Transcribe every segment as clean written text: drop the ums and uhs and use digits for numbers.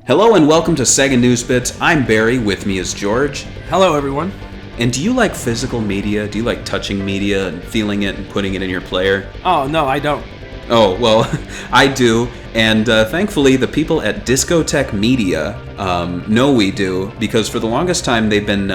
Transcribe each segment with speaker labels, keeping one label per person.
Speaker 1: Hello and welcome to SEGA News Bits. I'm Barry, with me is George.
Speaker 2: Hello everyone.
Speaker 1: And do you like physical media? Do you like touching media and feeling it and putting it in your player?
Speaker 2: Oh, no, I don't.
Speaker 1: Oh, well, I do. And thankfully, the people at Discotech Media know we do, because for the longest time they've been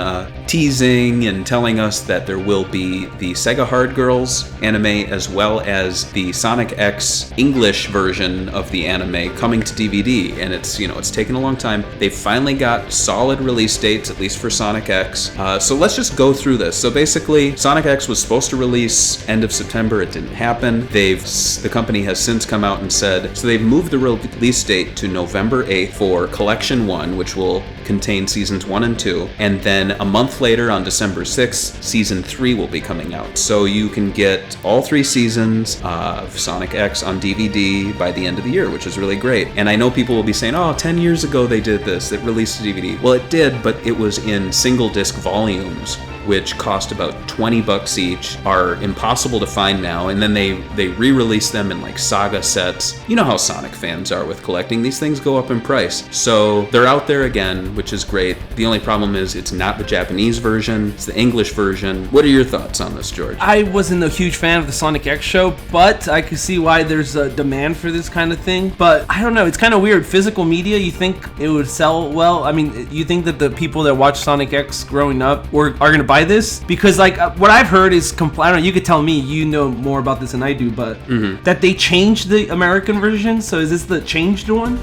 Speaker 1: teasing and telling us that there will be the SEGA Hard Girls anime as well as the Sonic X English version of the anime coming to DVD. And it's taken a long time. They've finally got solid release dates, at least for Sonic X. So let's just go through this. So basically, Sonic X was supposed to release end of September. It didn't happen. The company has since come out and said, so they've moved the release date to November 8th for Collection 1, which will contain Seasons 1 and 2, and then a month later on December 6th, Season 3 will be coming out. So you can get all 3 seasons of Sonic X on DVD by the end of the year, which is really great. And I know people will be saying, 10 years ago they did this, it released a DVD. Well, it did, but it was in single disc volumes, which cost about $20 each, are impossible to find now, and then they re-release them in like saga sets. You know how Sonic fans are with collecting. These things go up in price. So they're out there again, which is great. The only problem is it's not the Japanese version, it's the English version. What are your thoughts on this, George?
Speaker 2: I wasn't a huge fan of the Sonic X show, but I can see why there's a demand for this kind of thing. But I don't know, it's kind of weird. Physical media, you think it would sell well? I mean, you think that the people that watch Sonic X growing up are going to buy this? Because what I've heard is I don't know, you could tell me, you know more about this than I do, but that they changed the American version. So is this the changed one?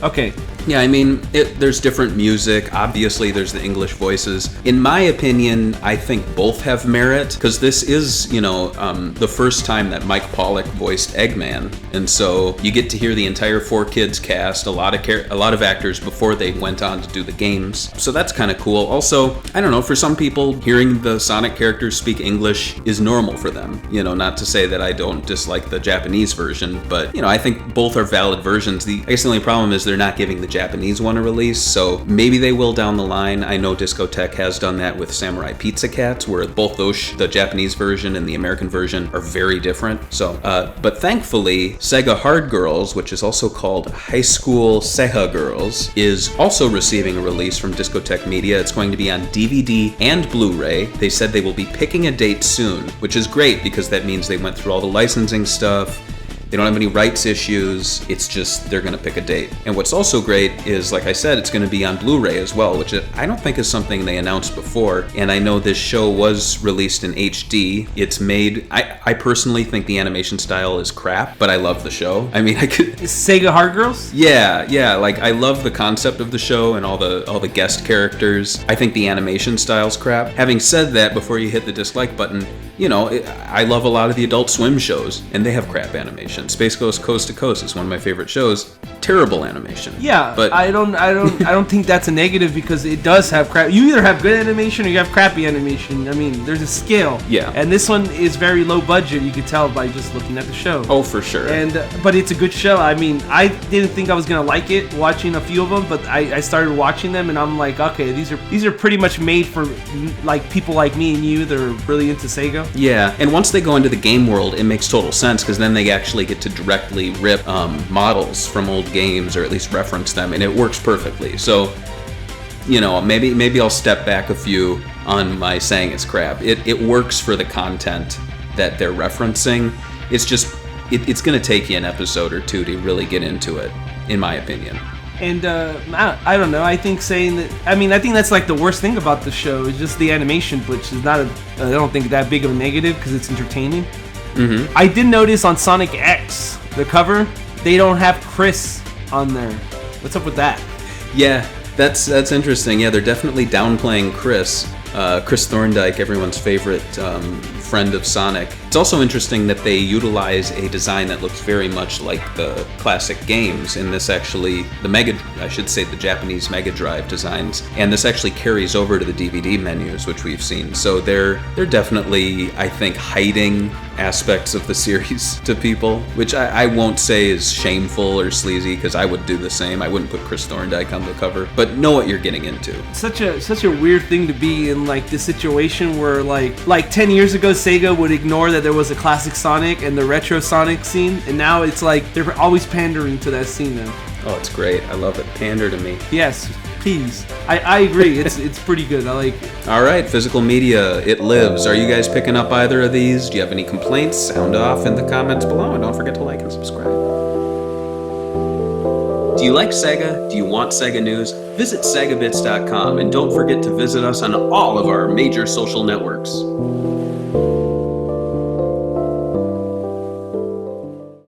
Speaker 2: Okay.
Speaker 1: Yeah, I mean, there's different music. Obviously, there's the English voices. In my opinion, I think both have merit, because this is, the first time that Mike Pollock voiced Eggman, and so you get to hear the entire 4Kids cast, a lot of actors before they went on to do the games. So that's kind of cool. Also, I don't know, for some people, hearing the Sonic characters speak English is normal for them. Not to say that I don't dislike the Japanese version, but I think both are valid versions. I guess the only problem is they're not giving the Japanese one a release, so maybe they will down the line. I know Discotech has done that with Samurai Pizza Cats, where both those, the Japanese version and the American version, are very different. So, but thankfully, SEGA Hard Girls, which is also called Hi-sCoool SEGA Girls, is also receiving a release from Discotech Media. It's going to be on DVD and Blu-ray. They said they will be picking a date soon, which is great because that means they went through all the licensing stuff. They don't have any rights issues. It's just they're going to pick a date. And what's also great is, like I said, it's going to be on Blu-ray as well, which I don't think is something they announced before. And I know this show was released in HD. It's made, I personally think the animation style is crap, but I love the show. I mean,
Speaker 2: SEGA Hard Girls?
Speaker 1: Yeah. Like, I love the concept of the show and all the guest characters. I think the animation style's crap. Having said that, before you hit the dislike button, I love a lot of the Adult Swim shows, and they have crap animation. Space Ghost Coast to Coast is one of my favorite shows. Terrible animation.
Speaker 2: Yeah,
Speaker 1: but
Speaker 2: I don't think that's a negative, because it does have crap. You either have good animation or you have crappy animation. I mean, there's a scale.
Speaker 1: Yeah.
Speaker 2: And this one is very low budget. You could tell by just looking at the show.
Speaker 1: Oh, for sure.
Speaker 2: But it's a good show. I mean, I didn't think I was gonna like it watching a few of them, but I started watching them and I'm like, okay, these are pretty much made for like people like me and you that are really into Sega.
Speaker 1: Yeah, and once they go into the game world, it makes total sense, because then they actually get to directly rip models from old games, or at least reference them, and it works perfectly. So, maybe I'll step back a few on my saying it's crap. It works for the content that they're referencing. It's just, it's going to take you an episode or two to really get into it, in my opinion.
Speaker 2: And I don't know. I think I think that's like the worst thing about the show is just the animation, which is not I don't think that big of a negative, because it's entertaining. I did notice on Sonic X, the cover, they don't have Chris on there. What's up with that?
Speaker 1: Yeah, that's interesting. Yeah, they're definitely downplaying Chris. Chris Thorndike, everyone's favorite friend of Sonic. It's also interesting that they utilize a design that looks very much like the classic games. In this, actually, the Japanese Mega Drive designs, and this actually carries over to the DVD menus, which we've seen. So they're definitely, I think, hiding aspects of the series to people, which I won't say is shameful or sleazy, because I would do the same. I wouldn't put Chris Thorndike on the cover, but know what you're getting into.
Speaker 2: Such a weird thing to be in, like this situation where like 10 years ago because Sega would ignore that there was a classic Sonic and the retro Sonic scene, and now it's like they're always pandering to that scene now.
Speaker 1: Oh, it's great. I love it. Pander to me.
Speaker 2: Yes, please. I agree. It's pretty good. I like it.
Speaker 1: All right, physical media, it lives. Are you guys picking up either of these? Do you have any complaints? Sound off in the comments below, and don't forget to like and subscribe. Do you like Sega? Do you want Sega news? Visit SEGABits.com, and don't forget to visit us on all of our major social networks.